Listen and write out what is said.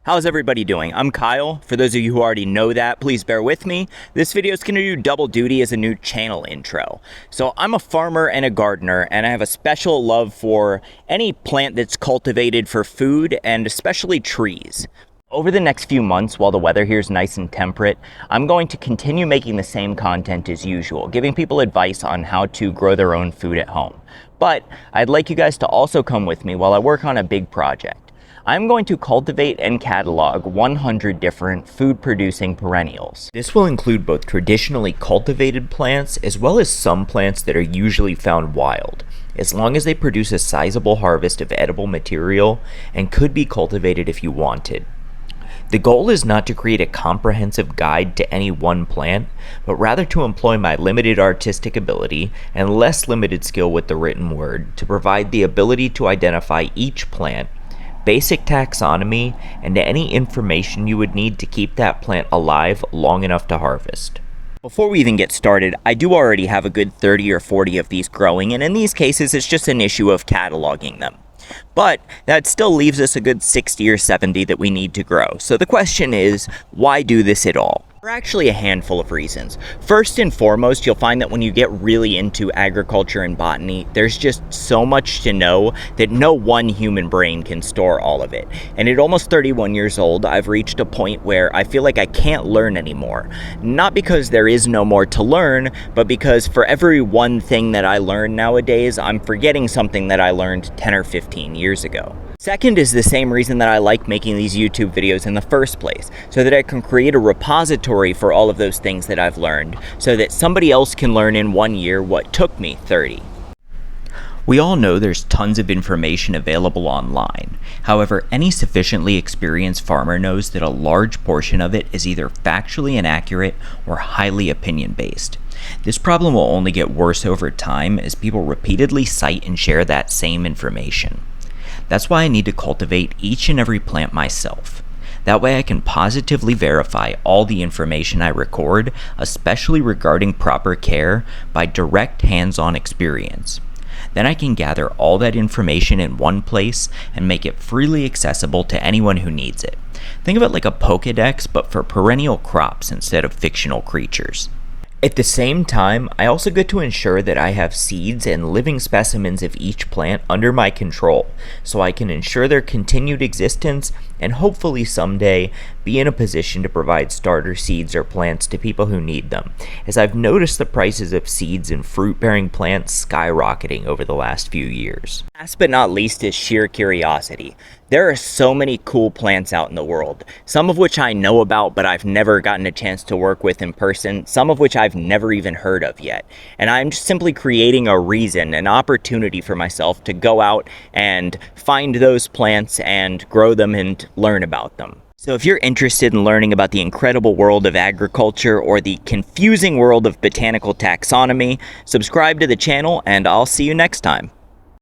How's everybody doing? I'm Kyle. For those of you who already know that, please bear with me. This video is going to do double duty as a new channel intro. So I'm a farmer and a gardener, and I have a special love for any plant that's cultivated for food, and especially trees. Over the next few months, while the weather here is nice and temperate, I'm going to continue making the same content as usual, giving people advice on how to grow their own food at home. But I'd like you guys to also come with me while I work on a big project. I'm going to cultivate and catalog 100 different food-producing perennials. This will include both traditionally cultivated plants as well as some plants that are usually found wild, as long as they produce a sizable harvest of edible material and could be cultivated if you wanted. The goal is not to create a comprehensive guide to any one plant, but rather to employ my limited artistic ability and less limited skill with the written word to provide the ability to identify each plant, basic taxonomy, and any information you would need to keep that plant alive long enough to harvest. Before we even get started, I do already have a good 30 or 40 of these growing, and in these cases it's just an issue of cataloging them. But that still leaves us a good 60 or 70 that we need to grow. So the question is, why do this at all? There are actually a handful of reasons. First and foremost, you'll find that when you get really into agriculture and botany, there's just so much to know that no one human brain can store all of it. And at almost 31 years old, I've reached a point where I feel like I can't learn anymore. Not because there is no more to learn, but because for every one thing that I learn nowadays, I'm forgetting something that I learned 10 or 15 years ago. Second is the same reason that I like making these YouTube videos in the first place, so that I can create a repository for all of those things that I've learned, so that somebody else can learn in 1 year what took me 30. We all know there's tons of information available online. However, any sufficiently experienced farmer knows that a large portion of it is either factually inaccurate or highly opinion-based. This problem will only get worse over time as people repeatedly cite and share that same information. That's why I need to cultivate each and every plant myself. That way I can positively verify all the information I record, especially regarding proper care, by direct hands-on experience. Then I can gather all that information in one place and make it freely accessible to anyone who needs it. Think of it like a Pokédex, but for perennial crops instead of fictional creatures. At the same time, I also get to ensure that I have seeds and living specimens of each plant under my control, so I can ensure their continued existence and hopefully someday be in a position to provide starter seeds or plants to people who need them, as I've noticed the prices of seeds and fruit-bearing plants skyrocketing over the last few years. Last but not least is sheer curiosity. There are so many cool plants out in the world, some of which I know about but I've never gotten a chance to work with in person, some of which I've never even heard of yet. And I'm just simply creating a reason, an opportunity for myself to go out and find those plants and grow them and learn about them. So if you're interested in learning about the incredible world of agriculture or the confusing world of botanical taxonomy, subscribe to the channel and I'll see you next time.